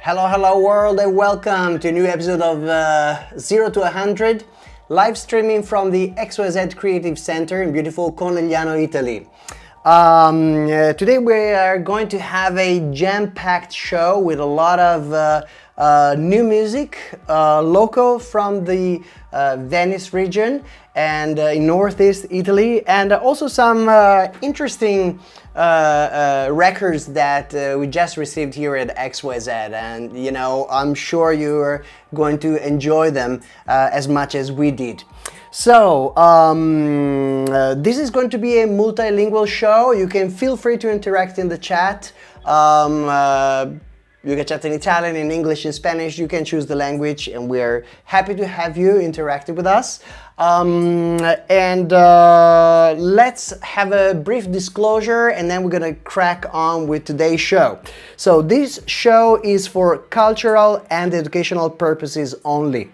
Hello, hello world, and welcome to a new episode of 0 to 100, live streaming from the XYZ Creative Center in beautiful Conegliano, Italy. Today we are going to have a jam-packed show with a lot of new music, local from the Venice region and in northeast Italy, and also some interesting records that we just received here at XYZ, and you know, I'm sure you're going to enjoy them as much as we did. So, this is going to be a multilingual show. You can feel free to interact in the chat. You can chat in Italian, in English, in Spanish. You can choose the language, and we're happy to have you interacting with us. Let's have a brief disclosure, and then we're gonna crack on with today's show. So this show is for cultural and educational purposes only.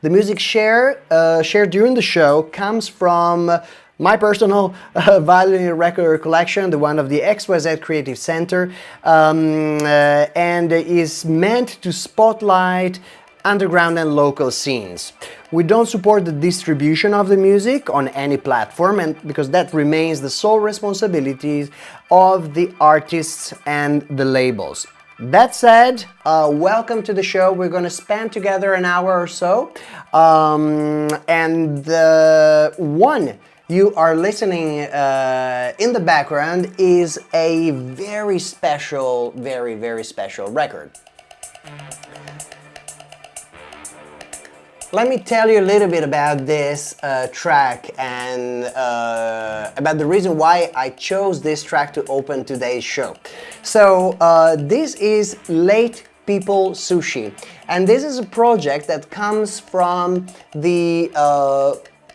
The music shared during the show comes from my personal violin record collection, the one of the XYZ Creative Center, and is meant to spotlight underground and local scenes. We don't support the distribution of the music on any platform, and because that remains the sole responsibility of the artists and the labels. That said, welcome to the show. We're going to spend together an hour or so, and the one you are listening in the background is a very special, very special record. Let me tell you a little bit about this track and about the reason why I chose this track to open today's show. So this is Late People Sushi, and this is a project that comes from the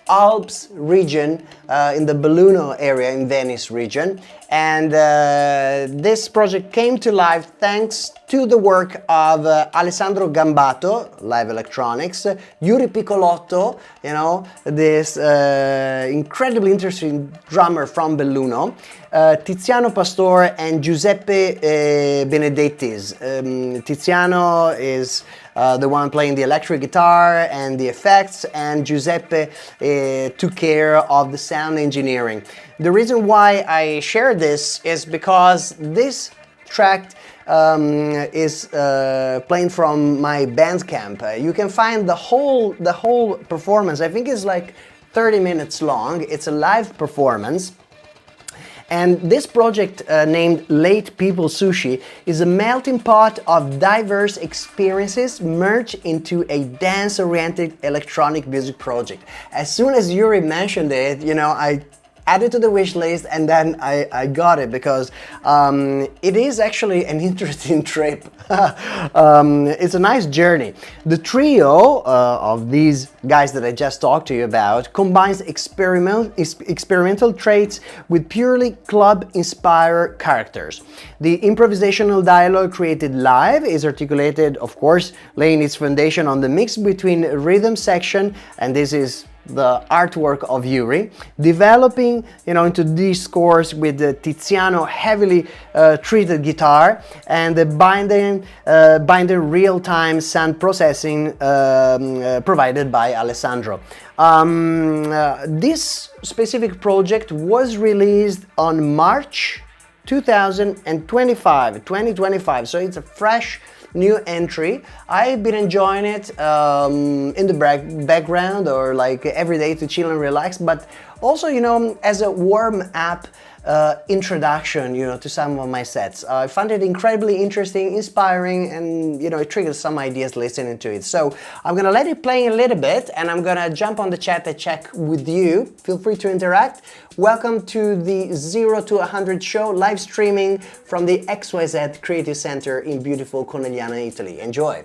Alps region in the Belluno area in Venice region, and this project came to life thanks to the work of Alessandro Gambato, live electronics, Yuri Piccolotto, you know, this incredibly interesting drummer from Belluno, Tiziano Pastore and Giuseppe Benedettis. Tiziano is the one playing the electric guitar and the effects, and Giuseppe took care of the sound engineering. The reason why I share this is because this track is playing from my Bandcamp. You can find the whole performance. I think it's like 30 minutes long. It's a live performance. And this project named Late People Sushi is a melting pot of diverse experiences merged into a dance-oriented electronic music project. As soon as Yuri mentioned it, you know, I added to the wish list, and then I got it because it is actually an interesting trip. It's a nice journey. The trio of these guys that I just talked to you about combines experimental traits with purely club-inspired characters. The improvisational dialogue created live is articulated, of course, laying its foundation on the mix between rhythm section, and this is the artwork of Yuri, developing, you know, into these scores with the Tiziano heavily treated guitar and the binder real-time sound processing provided by Alessandro. This specific project was released on March 2025, so it's a fresh new entry. I've been enjoying it in the background, or like every day to chill and relax, but also, you know, as a warm-up introduction, you know, to some of my sets. I found it incredibly interesting, inspiring, and you know, it triggers some ideas listening to it. So I'm gonna let it play a little bit, and I'm gonna jump on the chat and check with you. Feel free to interact. Welcome to the 0 to 100 show, live streaming from the XYZ Creative Center in beautiful Conegliano, Italy. Enjoy.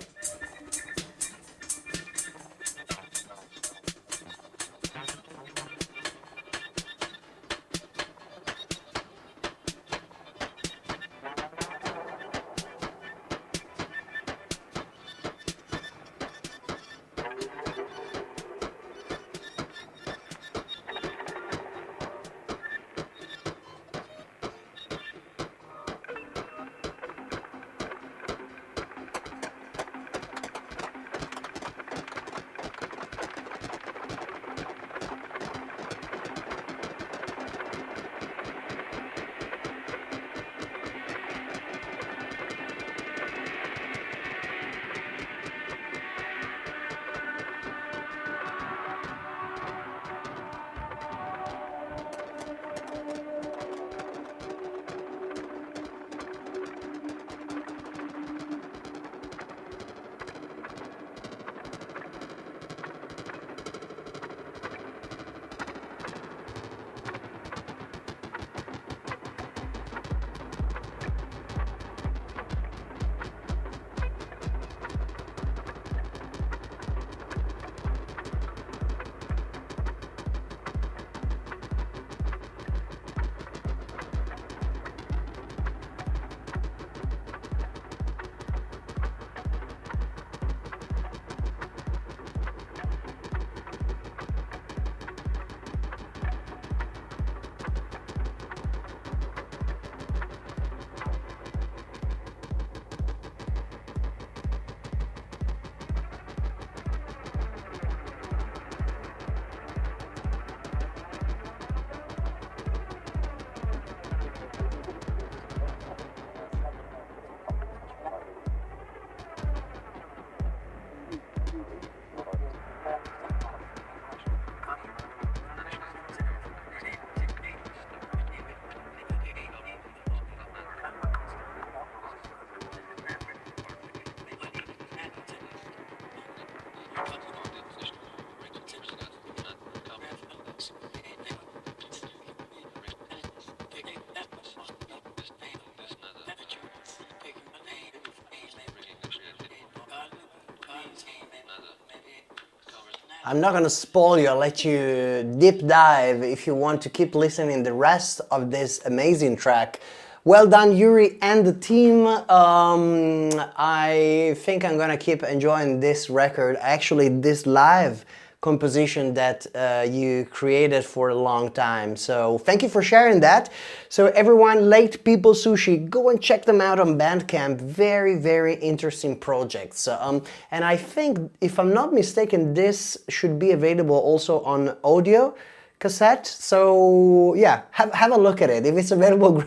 I'm not gonna spoil you, I'll let you deep dive if you want to keep listening the rest of this amazing track. Well done, Yuri and the team. I think I'm gonna keep enjoying this record, actually this live composition that you created for a long time. So thank you for sharing that. So everyone, Late People Sushi, go and check them out on Bandcamp. Very, very interesting projects. And I think, if I'm not mistaken, this should be available also on audio cassette. So yeah, have a look at it. If it's available,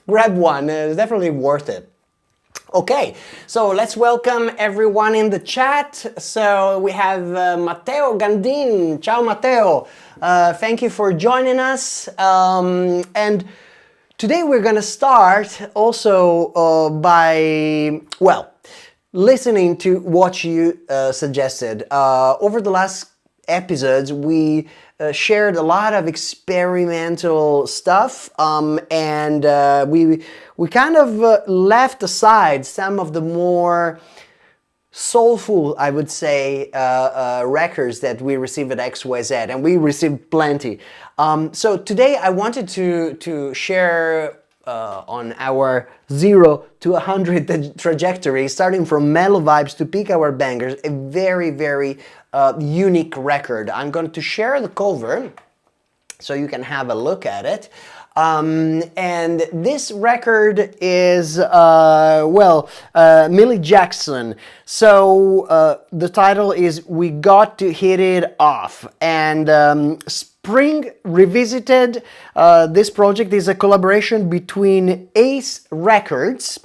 grab one. It's definitely worth it. Okay, so let's welcome everyone in the chat. So we have Matteo Gandin. Ciao Matteo. Thank you for joining us. And today we're gonna start also by, well, listening to what you suggested. Over the last episodes, we shared a lot of experimental stuff, and we kind of left aside some of the more soulful, I would say, records that we received at XYZ, and we received plenty. So today I wanted to share on our 0 to 100 trajectory, starting from mellow vibes to Peak Hour Bangers, a very, very unique record. I'm going to share the cover so you can have a look at it. And this record is, Millie Jackson. So the title is We Got to Hit It Off. And Spring Revisited, this project is a collaboration between Ace Records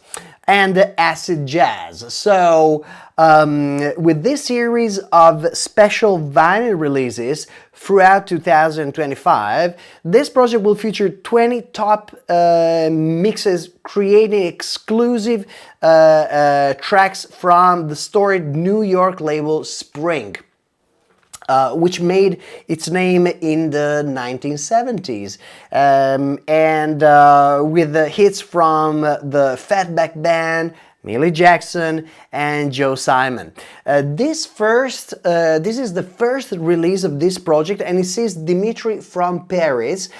and Acid Jazz. So with this series of special vinyl releases throughout 2025, this project will feature 20 top mixes, creating exclusive tracks from the storied New York label Spring, which made its name in the 1970s, with the hits from the Fatback Band, Millie Jackson, and Joe Simon. This is the first release of this project, and it sees Dimitri from Paris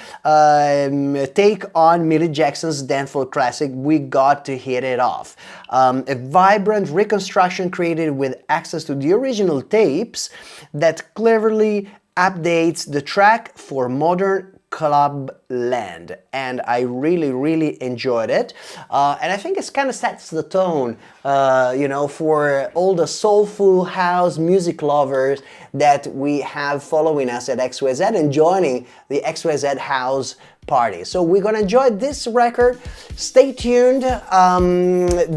take on Millie Jackson's dancehall classic, We Got to Hit It Off. A vibrant reconstruction created with access to the original tapes that cleverly updates the track for modern club land, and I really enjoyed it, and I think it kind of sets the tone, for all the soulful house music lovers that we have following us at XYZ and joining the XYZ house party. So we're gonna enjoy this record. Stay tuned.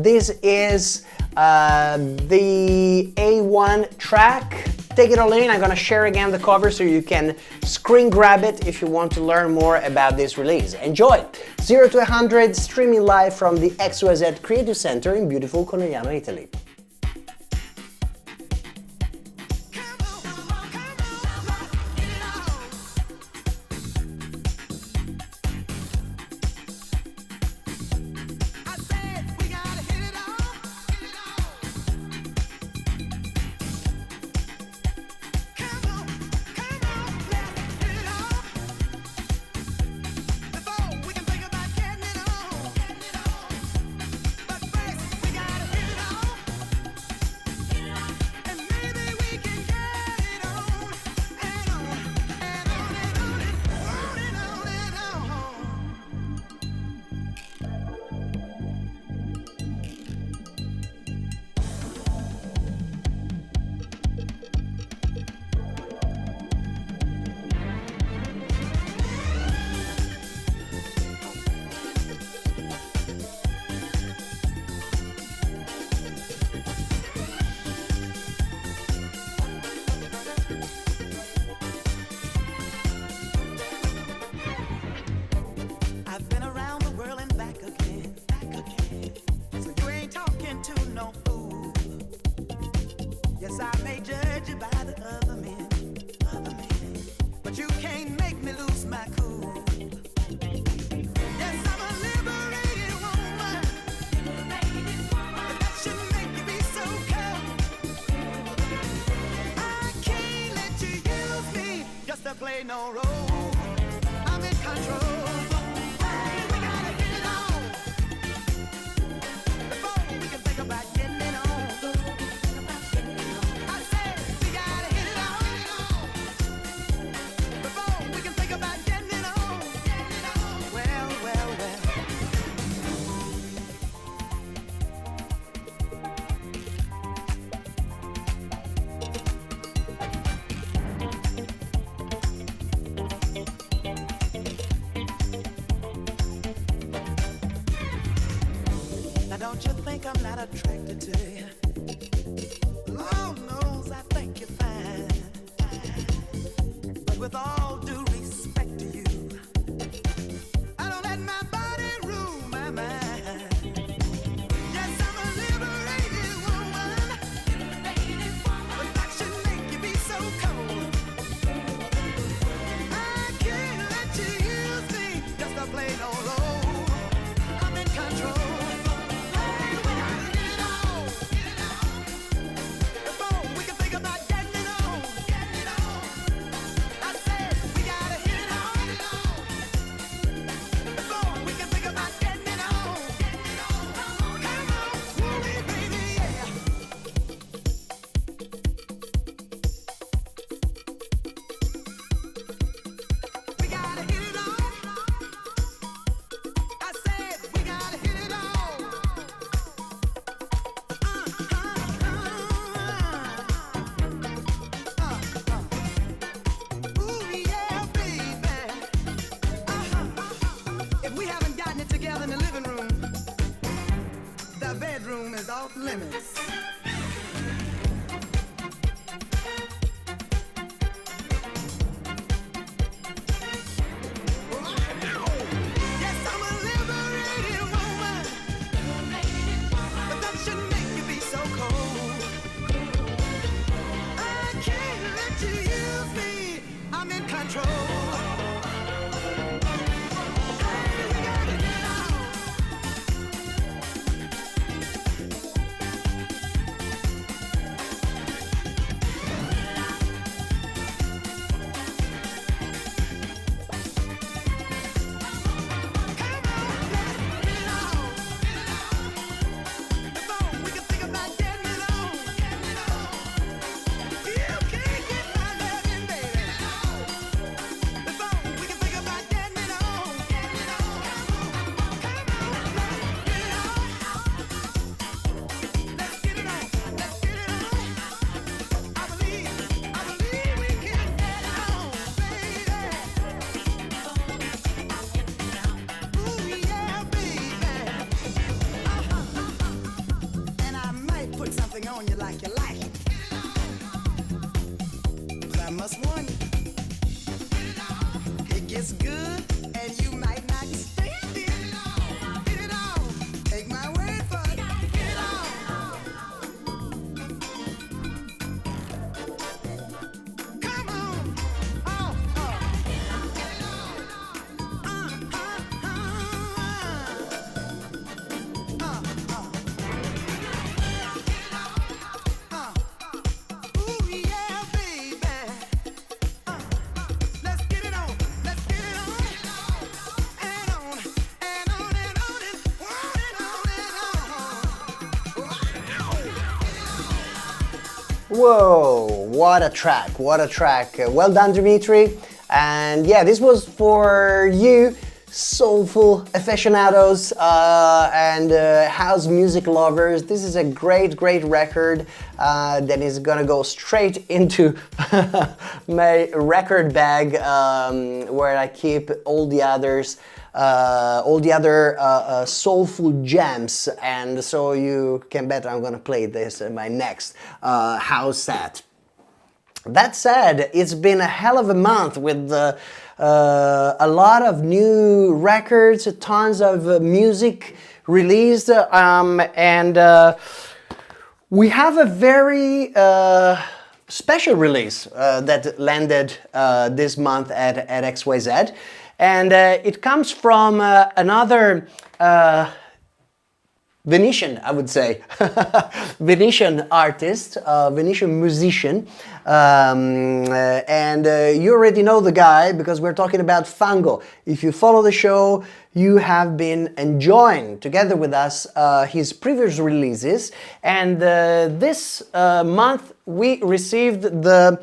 This is the A1 track. Take it all in. I'm gonna share again the cover so you can screen grab it if you want to learn more about this release. Enjoy! 0 to 100, streaming live from the XYZ Creative Center in beautiful Conegliano, Italy. don't you think I'm not attracted to you? Lord knows I think you're fine. But with all due respect to you, I don't let my body rule my mind. Yes, I'm a liberated woman. But that should make you be so cold. I can't let you use me just to play no role. I'm in control. Hey, we gotta get it on. Before we can think about getting it on. I said we gotta hit it on. Before we can think about getting it on. Come on, woo-wee, baby, yeah. We gotta hit it on. I said we gotta hit it on. Ooh, yeah, baby. If we haven't gotten it together in the living room, the bedroom is off limits. Yes, I'm a liberated woman, but that shouldn't make you be so cold. I can't let you use me. I'm in control. Hey, we gotta get it on. Come on, let's get it on. Before we can think about getting it on. You can't get my loving, baby. Before we can think about getting it on. Come on, let's get it on. Let's get it on. Let's get it on. I believe we can get it on, baby. Ooh, yeah, baby. And I might put something on you like you like it. But I must warn you, it gets good and you might not stand it. Get it on. Take my word for it. Get it on. Come on. Oh, oh. Ooh, yeah, baby. Let's get it on. Let's get it on. And on. And on and on and on and on. Whoa, what a track, what a track. Well done, Dimitri. And yeah, this was for you, soulful aficionados and house music lovers. This is a great, great record that is gonna go straight into my record bag where I keep all the others. All the other soulful gems, and so you can bet I'm gonna play this in my next house set. That said, it's been a hell of a month with a lot of new records, tons of music released, and we have a very special release that landed this month at XYZ. And it comes from another Venetian, I would say, Venetian artist, Venetian musician, and you already know the guy because we're talking about Fango. If you follow the show, you have been enjoying together with us his previous releases, and this month we received the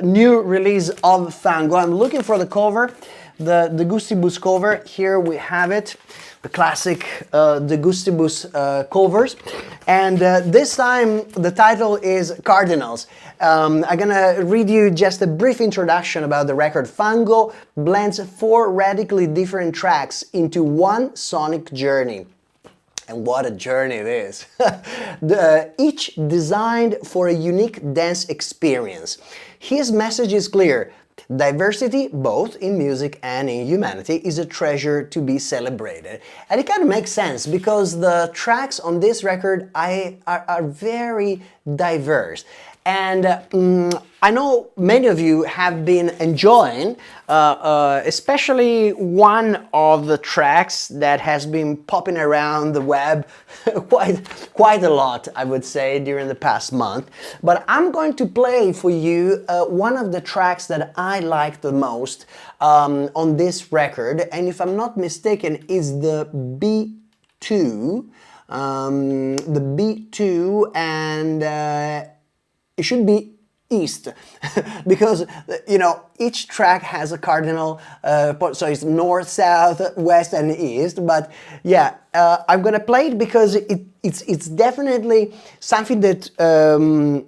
new release of Fango. I'm looking for the cover, the Gustibus cover. Here we have it. The classic De Gustibus covers, and this time the title is Cardinals. I'm gonna read you just a brief introduction about the record. Fango blends 4 radically different tracks into one sonic journey. And what a journey it is. Each designed for a unique dance experience. His message is clear. Diversity, both in music and in humanity, is a treasure to be celebrated. And it kind of makes sense because the tracks on this record are very diverse. And I know many of you have been enjoying, especially one of the tracks that has been popping around the web quite a lot, I would say, during the past month. But I'm going to play for you one of the tracks that I like the most on this record. And if I'm not mistaken, is the B2. The B2 and... it should be east because each track has a cardinal so it's north, south, west and east, but yeah, I'm gonna play it because it's definitely something that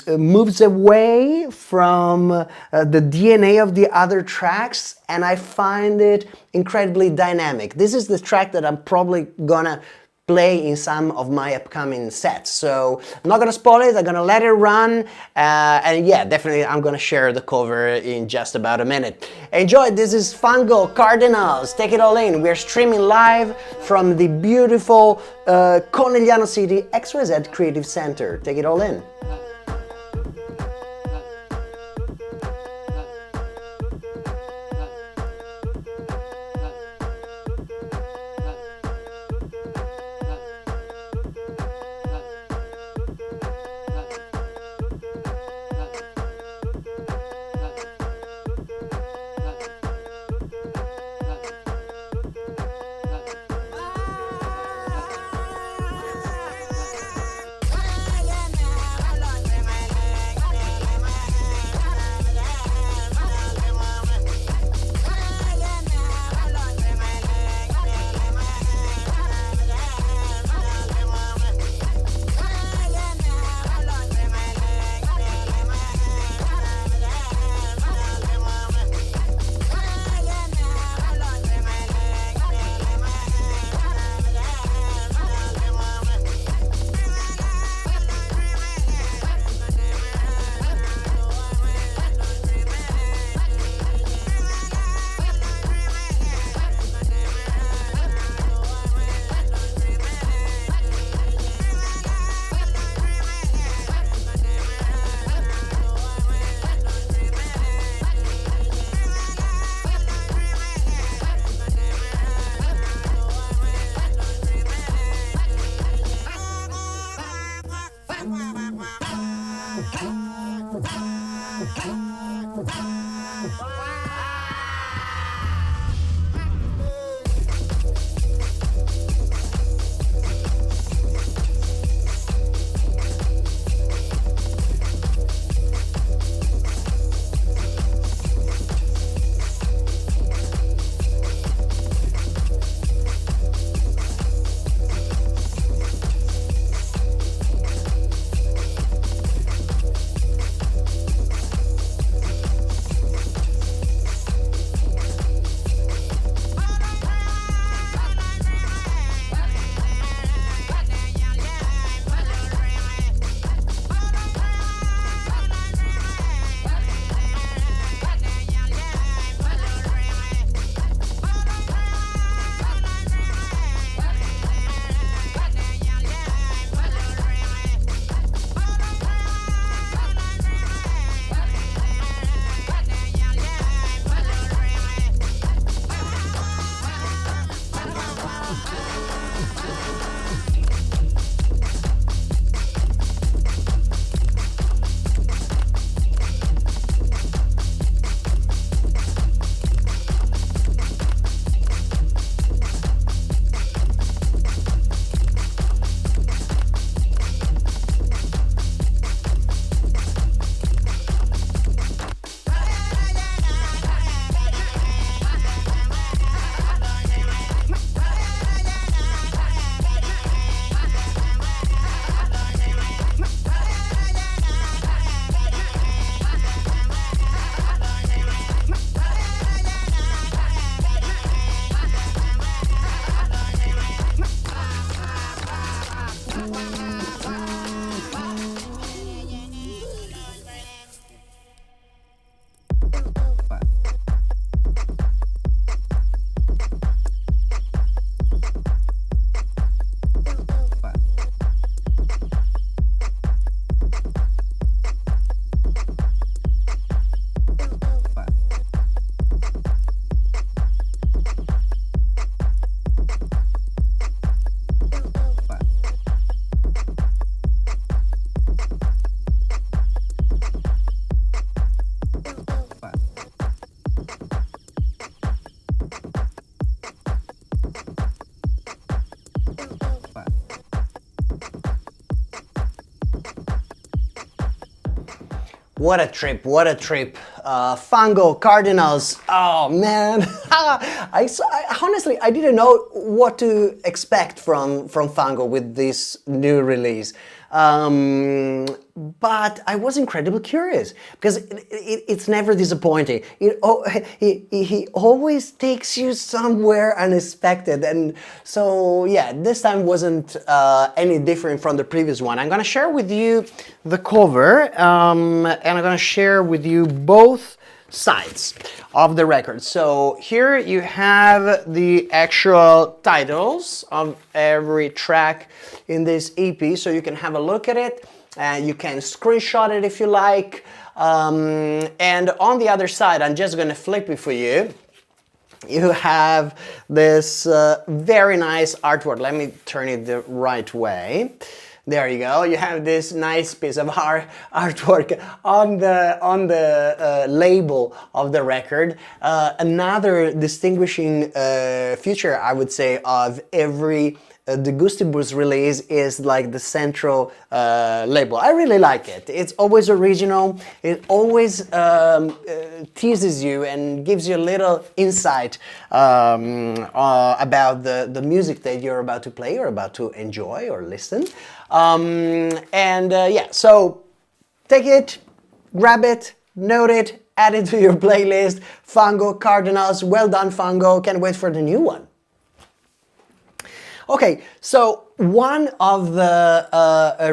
moves away from the DNA of the other tracks, and I find it incredibly dynamic. This is the track that I'm probably gonna play in some of my upcoming sets. So I'm not gonna spoil it, I'm gonna let it run, and yeah, definitely I'm gonna share the cover in just about a minute. Enjoy, this is Fungo Cardinals, take it all in. We're streaming live from the beautiful Conegliano City XYZ Creative Center. Take it all in. What a trip, what a trip. Fango, Cardinals, oh man. Honestly, I didn't know what to expect from Fango with this new release. But I was incredibly curious because it's never disappointing. He always takes you somewhere unexpected, and so yeah, this time wasn't any different from the previous one. I'm gonna share with you the cover, and I'm gonna share with you both sides of the record. So here you have the actual titles of every track in this EP, so you can have a look at it. You can screenshot it if you like. And on the other side, I'm just gonna flip it for you. You have this very nice artwork. Let me turn it the right way. There you go. You have this nice piece of artwork on the label of the record. Another distinguishing feature, I would say, of every the Gustibus release is like the central label. I really like it. It's always original. It always teases you and gives you a little insight about the music that you're about to play or about to enjoy or listen. Yeah, so take it, grab it, note it, add it to your playlist. Fango, Cardinals, well done Fango. Can't wait for the new one. Okay, so one of the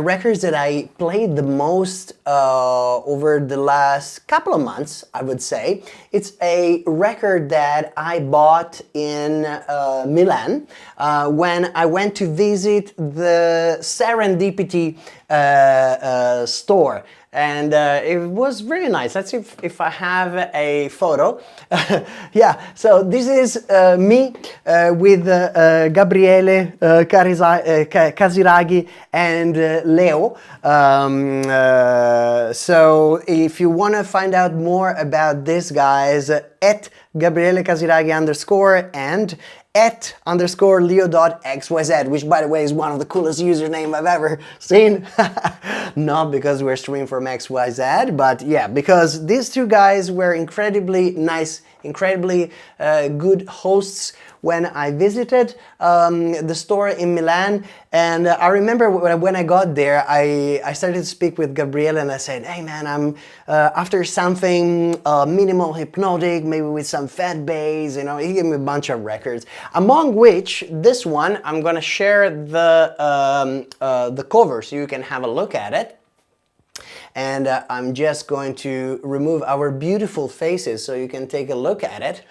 records that I played the most over the last couple of months, I would say, it's a record that I bought in Milan when I went to visit the Serendipity store. And it was really nice. Let's see if I have a photo. Yeah, so this is me with Gabriele Casiraghi and Leo. So if you want to find out more about this, guys, at Gabriele Casiraghi _ and @ Leo.xyz, which by the way is one of the coolest username I've ever seen. Not because we're streaming from XYZ, but yeah, because these two guys were incredibly nice, incredibly good hosts when I visited the store in Milan. And I remember when I got there, I started to speak with Gabriele and I said, hey man, I'm after something minimal hypnotic, maybe with some fat bass, you know. He gave me a bunch of records, among which this one, I'm gonna share the cover so you can have a look at it. And I'm just going to remove our beautiful faces so you can take a look at it.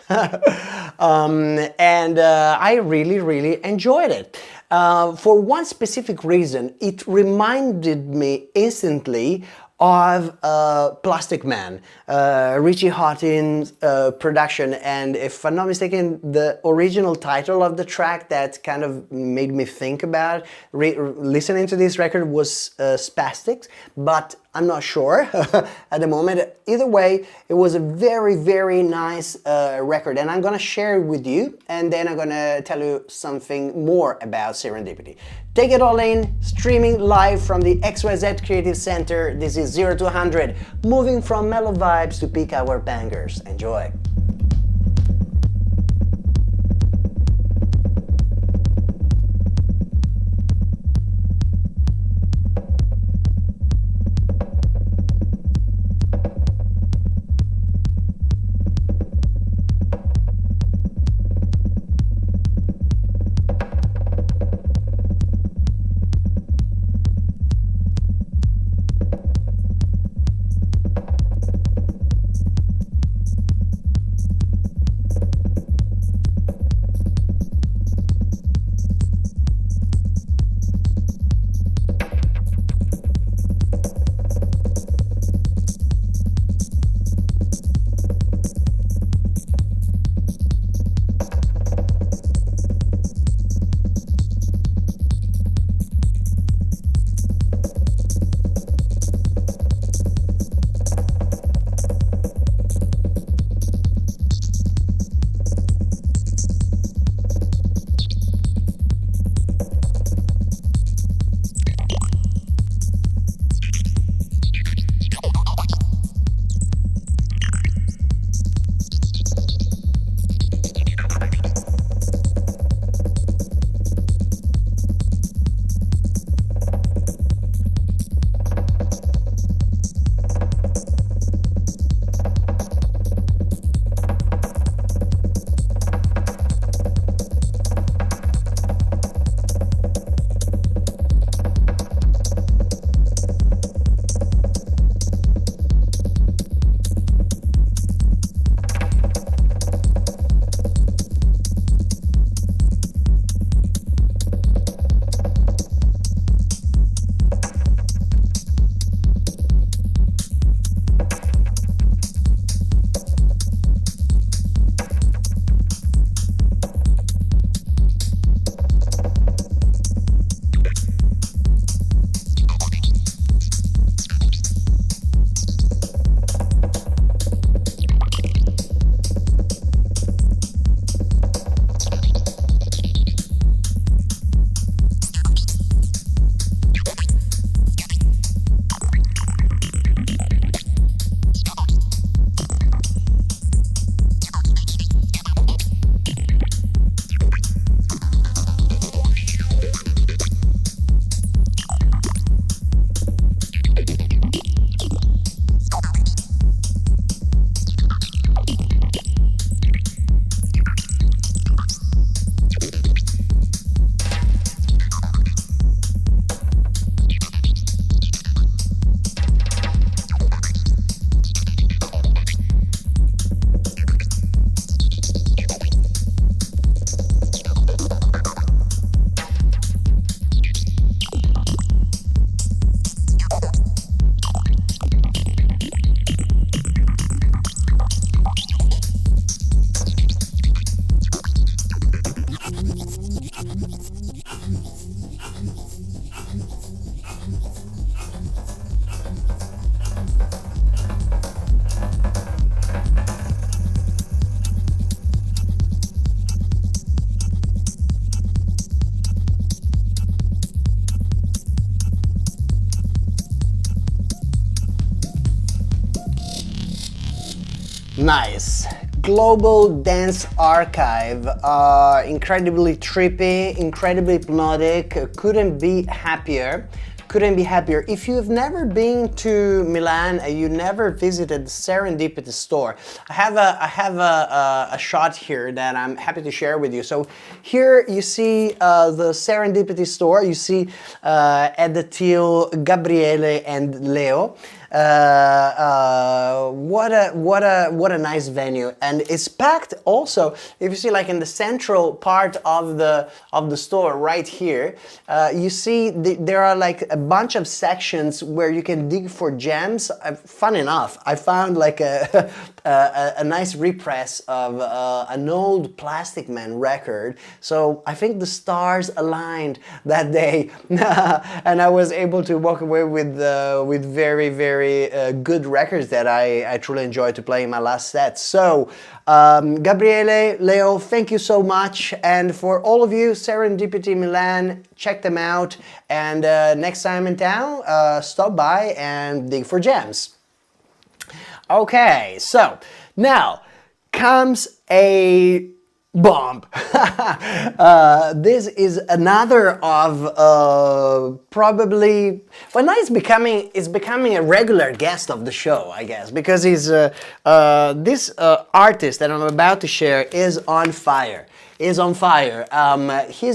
I really, really enjoyed it. For one specific reason, it reminded me instantly of Plastic Man, Richie Hawtin's production, and if I'm not mistaken, the original title of the track that kind of made me think about listening to this record was Spastics, but I'm not sure at the moment. Either way, it was a very, very nice record, and I'm gonna share it with you, and then I'm gonna tell you something more about Serendipity. Take it all in, streaming live from the XYZ Creative Center. This is 0 to 100, moving from mellow vibes to peak hour bangers. Enjoy. Nice. Global Dance Archive. Incredibly trippy, incredibly hypnotic. Couldn't be happier. Couldn't be happier. If you've never been to Milan and you never visited the Serendipity store, I have a shot here that I'm happy to share with you. So here you see the Serendipity store. You see Ed Thiel, Gabriele, and Leo. What a nice venue, and it's packed also. If you see, like in the central part of the store right here, you see there are like a bunch of sections where you can dig for gems. Fun enough, I found like a nice repress of an old Plastic Man record, so I think the stars aligned that day and I was able to walk away with very good records that I truly enjoyed to play in my last set. So Gabriele, Leo, thank you so much, and for all of you, Serendipity Milan, check them out, and next time in town, stop by and dig for gems. Okay, so now comes a bomb. This is another of probably, well, now it's becoming a regular guest of the show, I guess, because he's this artist that I'm about to share is on fire. He's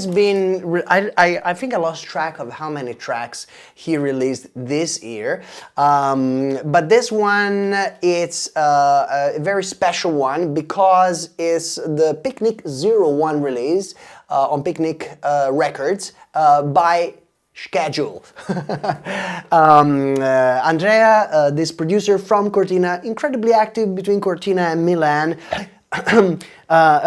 been, I think I lost track of how many tracks he released this year, but this one, it's a very special one because it's the Picnic 01 release on Picnic Records by Schedule. Andrea, this producer from Cortina, incredibly active between Cortina and Milan,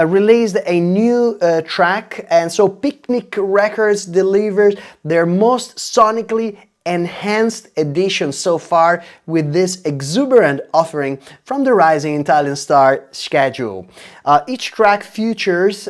released a new track, and so Picnic Records delivers their most sonically enhanced edition so far with this exuberant offering from the rising Italian star Schedule. Each track features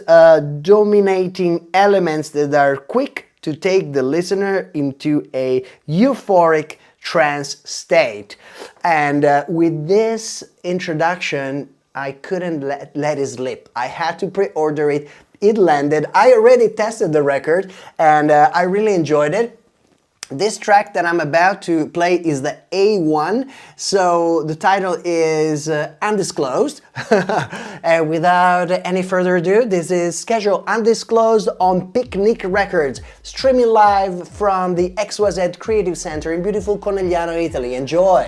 dominating elements that are quick to take the listener into a euphoric trance state. And with this introduction, I couldn't let it slip. I had to pre-order it. It landed. I already tested the record and I really enjoyed it. This track that I'm about to play is the A1, so the title is Undisclosed. And without any further ado, this is Schedule Undisclosed on Picnic Records, streaming live from the XYZ Creative Center in beautiful Conegliano, Italy. Enjoy!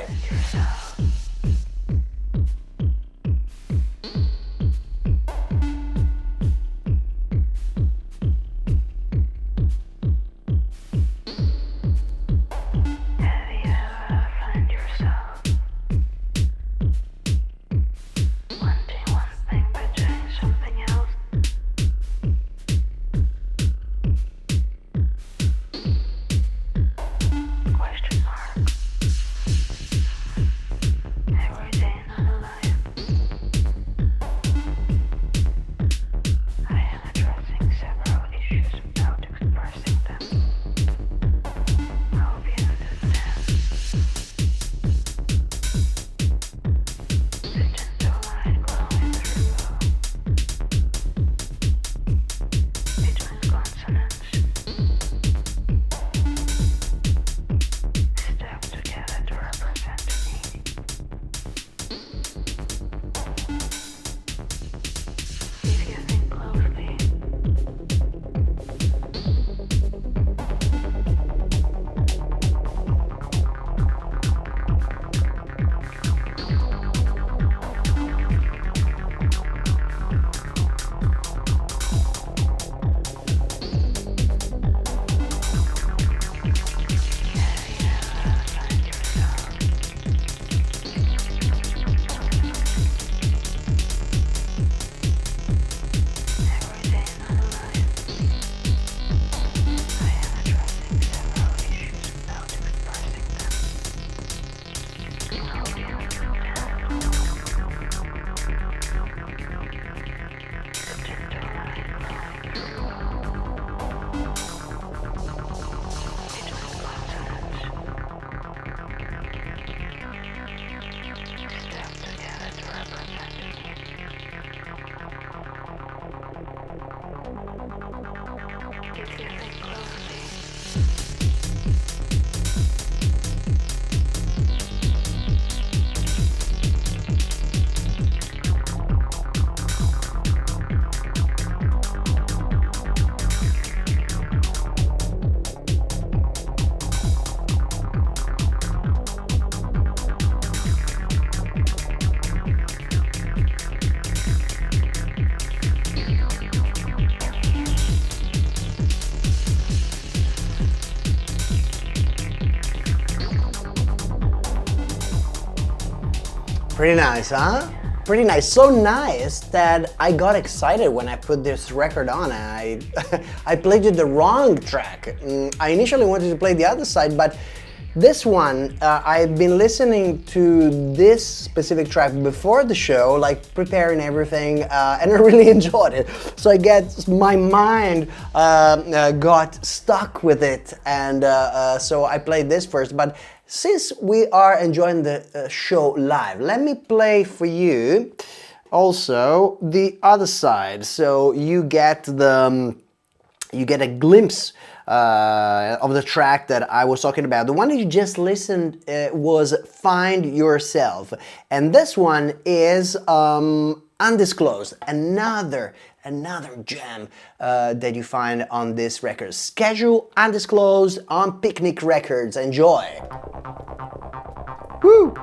Pretty nice, huh? Pretty nice. So nice that I got excited when I put this record on. I played it the wrong track. I initially wanted to play the other side, but this one, I've been listening to this specific track before the show, like preparing everything, and I really enjoyed it. So I guess my mind got stuck with it, and so I played this first. But since we are enjoying the show live, let me play for you also the other side, so you get a glimpse of the track that I was talking about. The one that you just listened was Find Yourself, and this one is Undisclosed, another gem that you find on this record. Schedule Undisclosed on Picnic Records. Enjoy! Woo!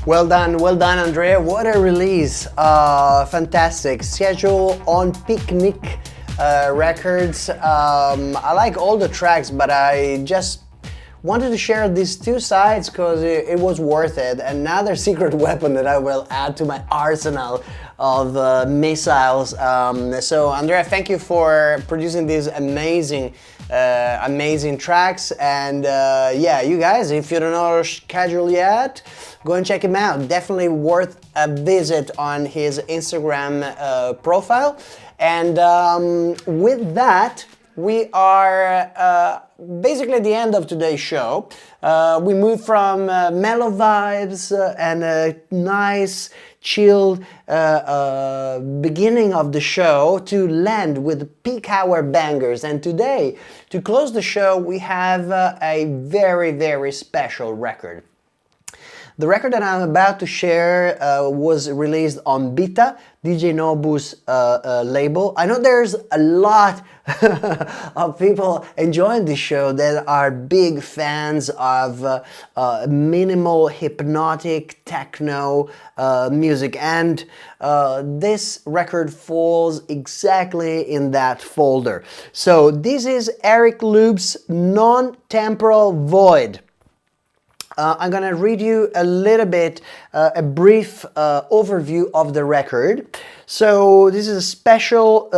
Well done, Andrea. What a release! Fantastic. Schedule on Picnic Records. I like all the tracks, but I just wanted to share these two sides because it was worth it. Another secret weapon that I will add to my arsenal of missiles. So Andrea, thank you for producing these amazing tracks. And yeah, you guys, if you don't know our schedule yet, go and check him out. Definitely worth a visit on his Instagram profile. And with that, we are basically at the end of today's show. We moved from mellow vibes and a nice, chilled beginning of the show to land with peak hour bangers. And today, to close the show, we have a very, very special record. The record that I'm about to share was released on Beta, DJ Nobu's label. I know there's a lot of people enjoying this show that are big fans of minimal, hypnotic, techno music, and this record falls exactly in that folder. So this is Eric Loob's Non-Temporal Void. I'm gonna read you a little bit, a brief overview of the record. So this is a special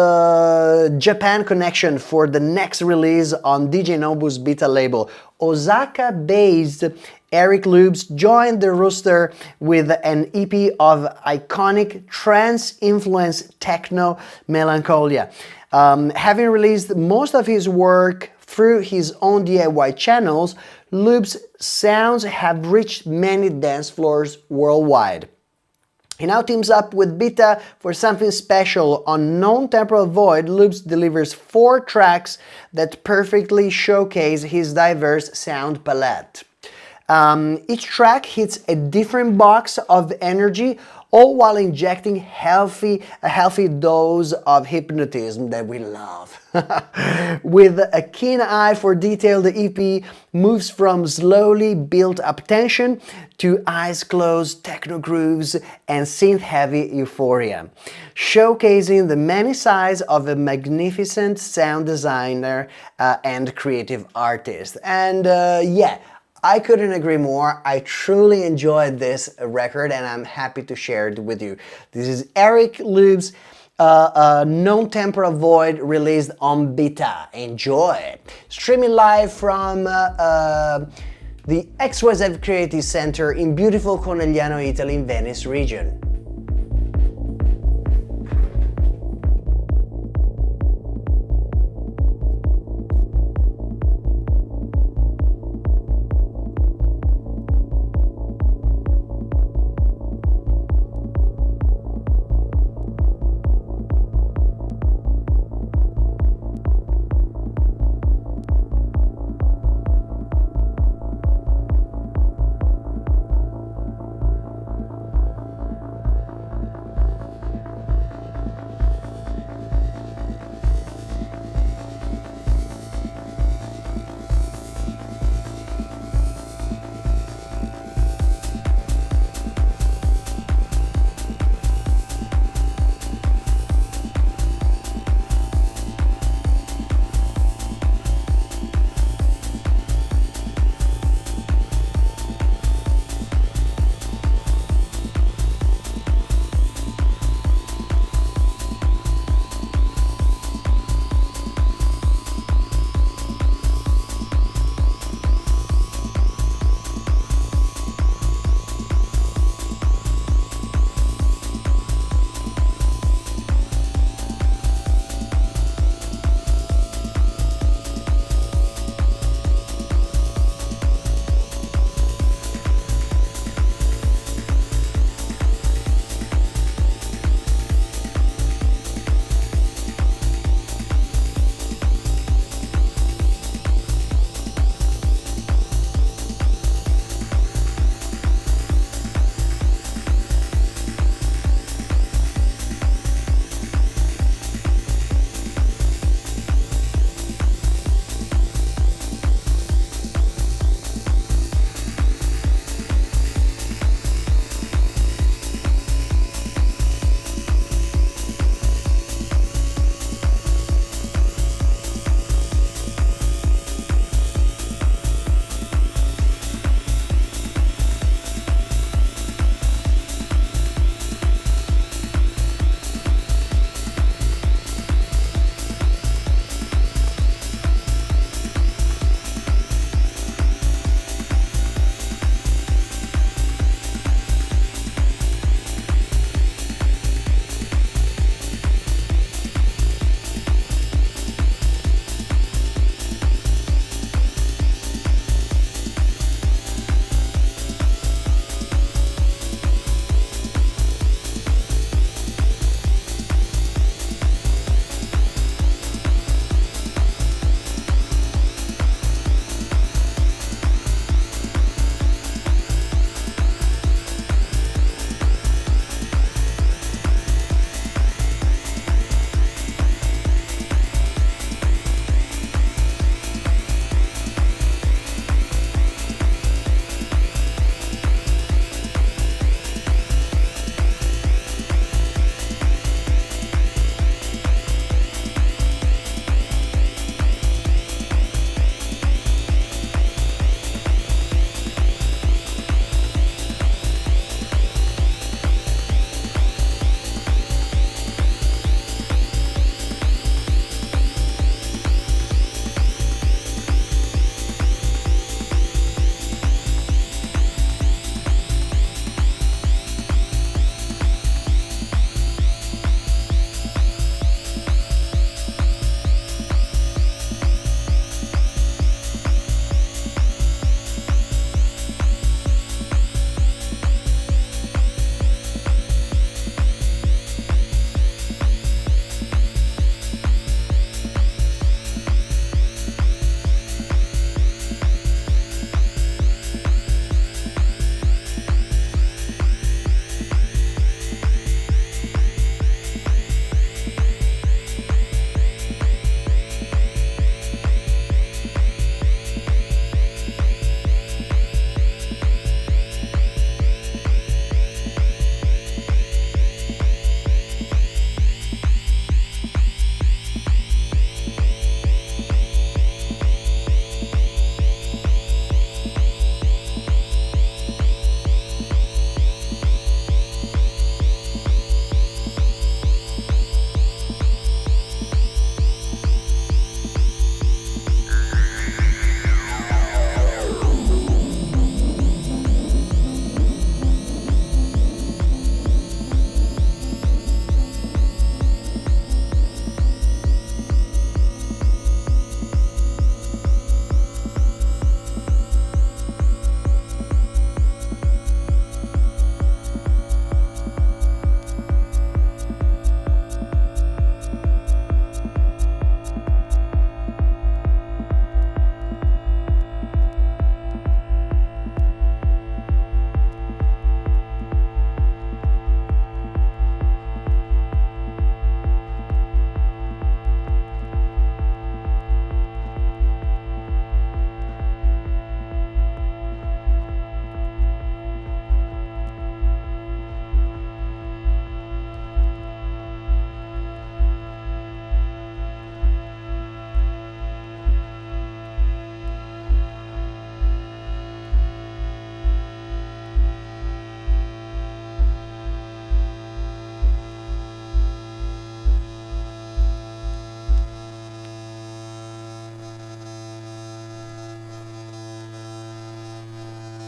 Japan connection for the next release on DJ Nobu's Beta label. Osaka-based Eric Loobs joined the roster with an EP of iconic trance-influenced techno melancholia. Having released most of his work through his own DIY channels, Loob's sounds have reached many dance floors worldwide. He now teams up with Beta for something special. On Non-Temporal Void, Loobs delivers 4 tracks that perfectly showcase his diverse sound palette. Each track hits a different box of energy, all while injecting a healthy dose of hypnotism that we love. With a keen eye for detail, the EP moves from slowly built-up tension to eyes-closed techno grooves and synth-heavy euphoria, showcasing the many sides of a magnificent sound designer and creative artist. And yeah, I couldn't agree more. I truly enjoyed this record and I'm happy to share it with you. This is Eric Loob's Non-Temporal Void, released on Beta. Enjoy! Streaming live from the XYZ Creative Center in beautiful Conegliano, Italy, in Venice region.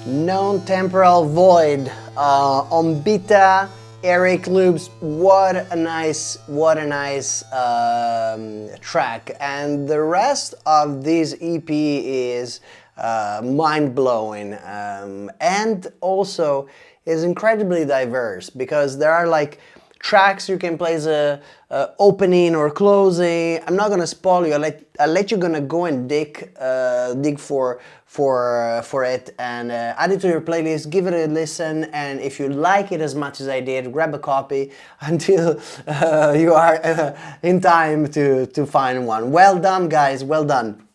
Non-temporal void on beta. Eric Loops, what a nice track, and the rest of this EP is mind-blowing, and also is incredibly diverse because there are like tracks you can play as a opening or closing. I'm not gonna spoil you. I'll let you gonna go and dig for it and add it to your playlist. Give it a listen, and if you like it as much as I did, grab a copy until you are in time to find one. Well done, guys. Well done.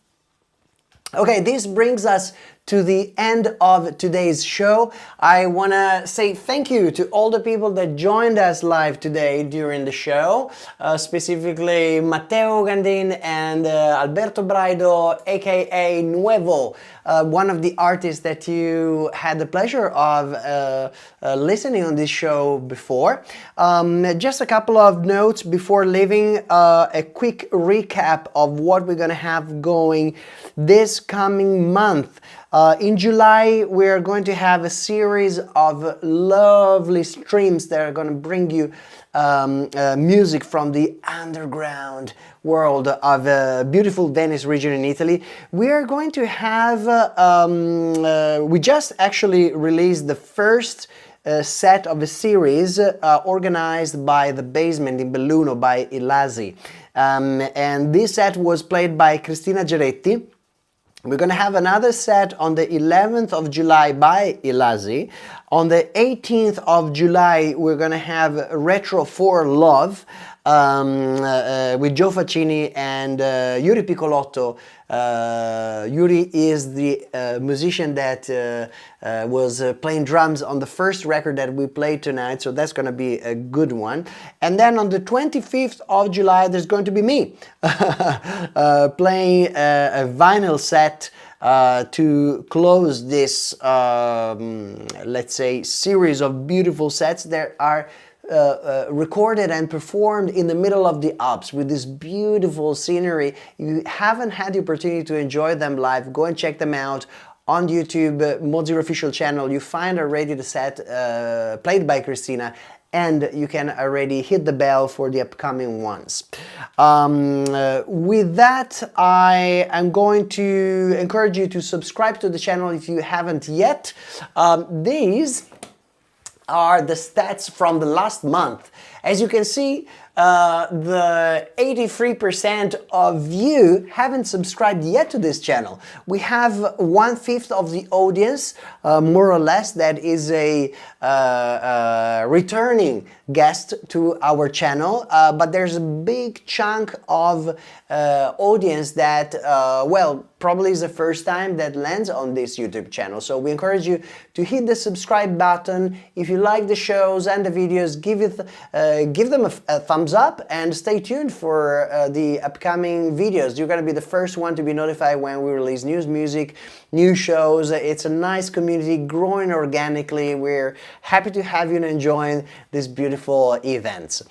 Okay, this brings us to the end of today's show. I want to say thank you to all the people that joined us live today during the show, specifically Matteo Gandin and Alberto Braido, aka Nuevo, one of the artists that you had the pleasure of listening on this show before. Just a couple of notes before leaving, a quick recap of what we're going to have going this coming month. In July, we're going to have a series of lovely streams that are going to bring you music from the underground world of beautiful Venice region in Italy. We are going to have, we just actually released the first set of a series organized by The Basement in Belluno by Ilasi. And this set was played by Cristina Geretti. We're going to have another set on the 11th of July by Ilasi. On the 18th of July, we're going to have Retro for Love with Joe Faccini and Yuri Piccolotto. Yuri is the musician that was playing drums on the first record that we played tonight, so that's going to be a good one. And then on the 25th of July, there's going to be me playing a vinyl set to close this, let's say, series of beautiful sets that are recorded and performed in the middle of the Alps with this beautiful scenery. You haven't had the opportunity to enjoy them live, go and check them out on YouTube, ModeZeroOfficial channel. You find already the set played by Cristina, and you can already hit the bell for the upcoming ones. With that, I am going to encourage you to subscribe to the channel if you haven't yet. These are the stats from the last month. As you can see, the 83% of you haven't subscribed yet to this channel. We have 1/5 of the audience, more or less, that is a returning guest to our channel, but there's a big chunk of audience that, well, probably is the first time that lands on this YouTube channel. So we encourage you to hit the subscribe button. If you like the shows and the videos, give them a thumbs up and stay tuned for the upcoming videos. You're going to be the first one to be notified when we release new music, new shows. It's a nice community growing organically. We're happy to have you enjoying these beautiful events.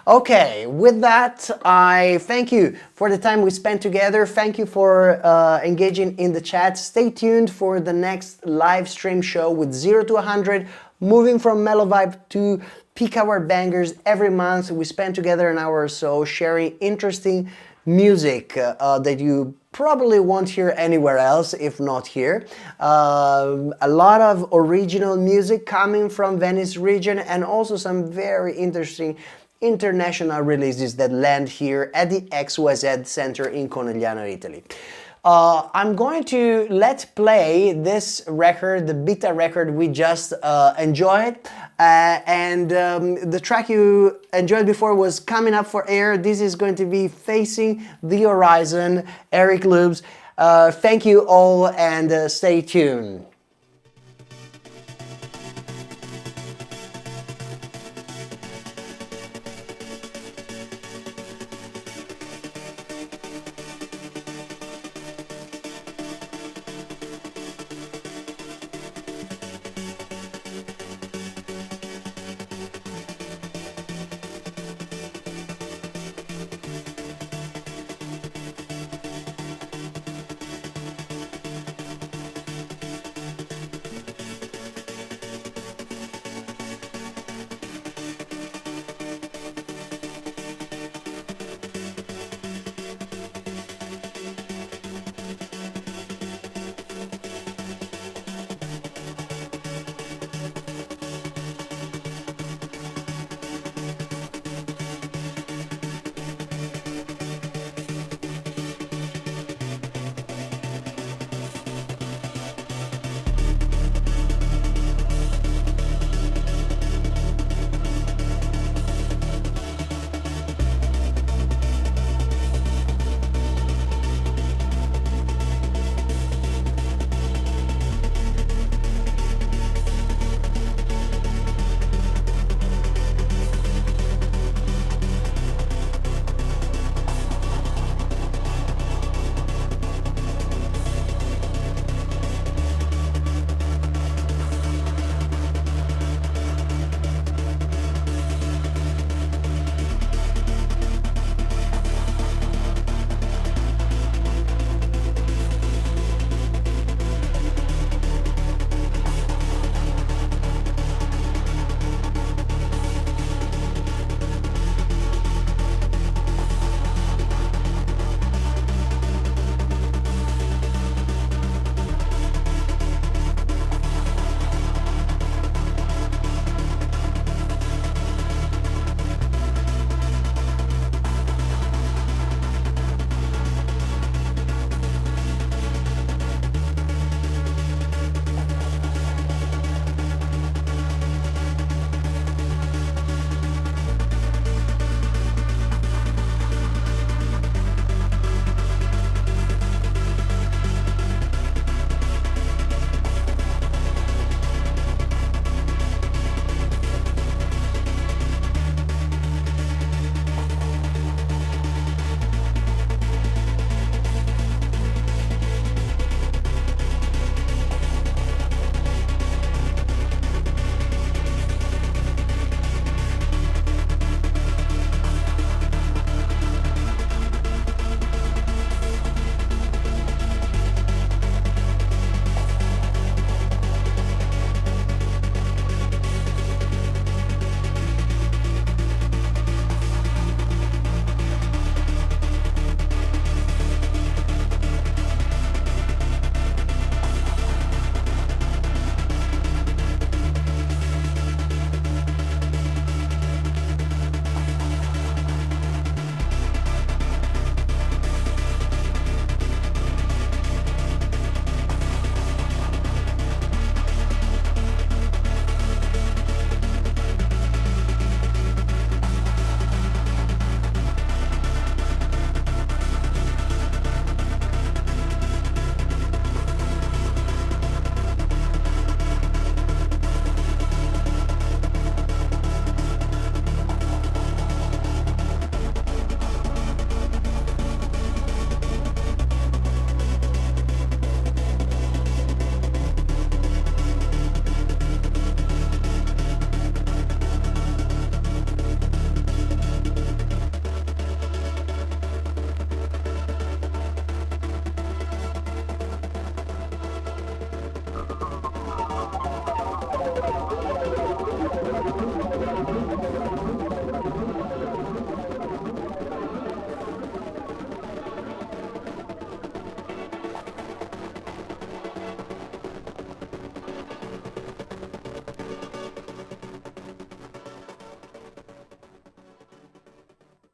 Okay, with that, I thank you for the time we spent together. Thank you for engaging in the chat. Stay tuned for the next live stream show with 0 to 100, moving from mellow vibe to peak hour bangers. Every month we spend together an hour or so sharing interesting music that you probably won't hear anywhere else, if not here. A lot of original music coming from Venice region, and also some very interesting international releases that land here at the XYZ Center in Conegliano, Italy. I'm going to let play this record, the beta record we just enjoyed, and the track you enjoyed before was Coming Up for Air. This is going to be Facing the Horizon, Eric Loops. Thank you all, and stay tuned.